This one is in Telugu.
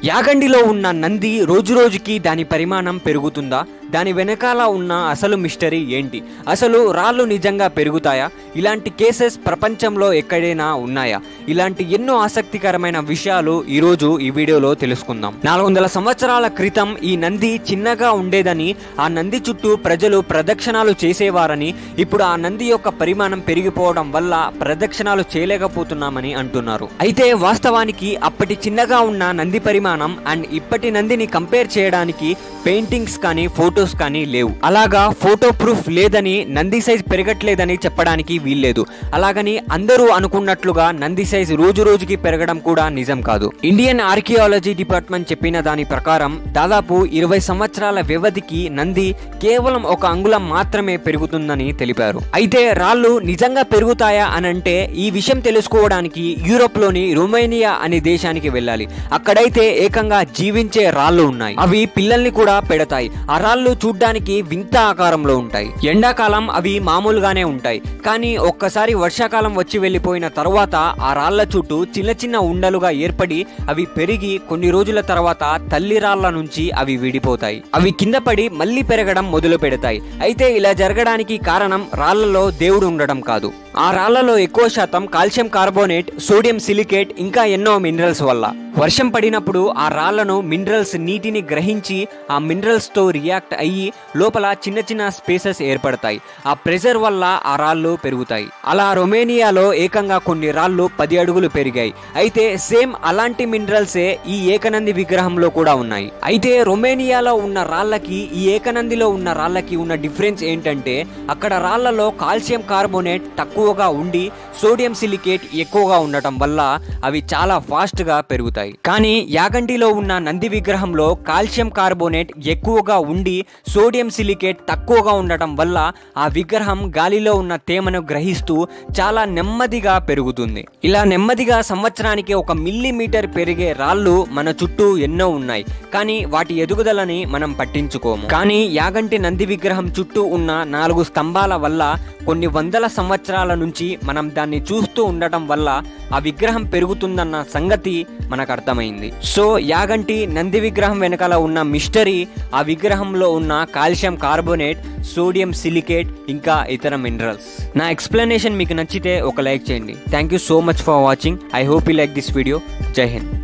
యాగంటిలో ఉన్న నంది రోజురోజుకి దాని పరిమాణం పెరుగుతుందా? దాని వెనకాల ఉన్న అసలు మిస్టరీ ఏంటి? అసలు రాళ్ళు నిజంగా పెరుగుతాయా? ఇలాంటి కేసెస్ ప్రపంచంలో ఎక్కడైనా ఉన్నాయా? ఇలాంటి ఎన్నో ఆసక్తికరమైన విషయాలు ఈరోజు ఈ వీడియోలో తెలుసుకుందాం. 400 సంవత్సరాల క్రితం ఈ నంది చిన్నగా ఉండేదని, ఆ నంది చుట్టూ ప్రజలు ప్రదక్షిణాలు చేసేవారని, ఇప్పుడు ఆ నంది యొక్క పరిమాణం పెరిగిపోవడం వల్ల ప్రదక్షిణాలు చేయలేకపోతున్నామని అంటున్నారు. అయితే వాస్తవానికి అప్పటి చిన్నగా ఉన్న నంది పరిమాణం అండ్ ఇప్పటి నందిని కంపేర్ చేయడానికి పెయింటింగ్స్ కానీ ఫోటోస్ కానీ లేవు. అలాగా ఫోటో ప్రూఫ్ లేదని నంది సైజ్ పెరగట్లేదని చెప్పడానికి వీల్లేదు. అలాగని అందరూ అనుకున్నట్లుగా నంది సైజ్ రోజు రోజుకి పెరగడం కూడా నిజం కాదు. ఇండియన్ ఆర్కియాలజీ డిపార్ట్మెంట్ చెప్పిన దాని ప్రకారం దాదాపు 20 సంవత్సరాల వ్యవధికి నంది కేవలం 1 అంగుళం మాత్రమే పెరుగుతుందని తెలిపారు. అయితే రాళ్ళు నిజంగా పెరుగుతాయా అనంటే ఈ విషయం తెలుసుకోవడానికి యూరోప్ లోని రొమేనియా అనే దేశానికి వెళ్ళాలి. అక్కడైతే ఏకంగా జీవించే రాళ్ళు ఉన్నాయి. అవి పిల్లల్ని కూడా పెడతాయి. ఆ రాళ్ళు చూడ్డానికి వింత ఆకారంలో ఉంటాయి. ఎండాకాలం అవి మామూలుగానే ఉంటాయి, కానీ ఒక్కసారి వర్షాకాలం వచ్చి వెళ్ళిపోయిన తర్వాత ఆ రాళ్ల చుట్టూ చిన్న చిన్న ఉండలుగా ఏర్పడి అవి పెరిగి కొన్ని రోజుల తర్వాత తల్లి రాళ్ల నుంచి అవి విడిపోతాయి. అవి కింద పడి మళ్ళీ పెరగడం మొదలు పెడతాయి. అయితే ఇలా జరగడానికి కారణం రాళ్లలో దేవుడు ఉండడం కాదు. ఆ రాళ్లలో ఎక్కువ శాతం కాల్షియం కార్బోనేట్, సోడియం సిలికేట్ ఇంకా ఎన్నో మినరల్స్ వల్ల. వర్షం పడినప్పుడు ఆ రాళ్లను మినరల్స్ నీటిని గ్రహించి ఆ మినరల్స్ తో రియాక్ట్ అయ్యి లోపల చిన్న చిన్న స్పేసెస్ ఏర్పడతాయి. ఆ ప్రెషర్ వల్ల ఆ రాళ్లు పెరుగుతాయి. అలా రొమేనియాలో ఏకంగా కొన్ని రాళ్లు 10 అడుగులు పెరిగాయి. అయితే సేమ్ అలాంటి మినరల్సే ఈ ఏకనంది విగ్రహంలో కూడా ఉన్నాయి. అయితే రొమేనియాలో ఉన్న రాళ్లకి ఈ ఏకనందిలో ఉన్న రాళ్లకి ఉన్న డిఫరెన్స్ ఏంటంటే అక్కడ రాళ్లలో కాల్షియం కార్బోనేట్ తక్కువగా ఉండి సోడియం సిలికేట్ ఎక్కువగా ఉండటం వల్ల అవి చాలా ఫాస్ట్ గా పెరుగుతాయి. కానీ యాగంటిలో ఉన్న నంది విగ్రహంలో కాల్షియం కార్బోనేట్ ఎక్కువగా ఉండి సోడియం సిలికేట్ తక్కువగా ఉండటం వల్ల ఆ విగ్రహం గాలిలో ఉన్న తేమను గ్రహిస్తూ చాలా నెమ్మదిగా పెరుగుతుంది. ఇలా నెమ్మదిగా సంవత్సరానికి 1 మిల్లీమీటర్ పెరిగే రాళ్ళు మన చుట్టూ ఎన్నో ఉన్నాయి, కానీ వాటి ఎదుగుదలని మనం పట్టించుకోము. కానీ యాగంటి నంది విగ్రహం చుట్టూ ఉన్న 4 స్తంభాల వల్ల కొన్ని వందల సంవత్సరాల నుంచి మనం దాన్ని చూస్తూ ఉండటం వల్ల ఆ విగ్రహం పెరుగుతుందన్న సంగతి మనకు అర్థమైంది. సో యాగంటి నంది విగ్రహం వెనకాల ఉన్న మిస్టరీ ఆ విగ్రహంలో ఉన్న కాల్షియం కార్బోనేట్, సోడియం సిలికేట్ ఇంకా ఇతర మినరల్స్. నా ఎక్స్ప్లెనేషన్ మీకు నచ్చితే ఒక లైక్ చేయండి. Thank you so much for watching. I hope you like this video. జై హింద్.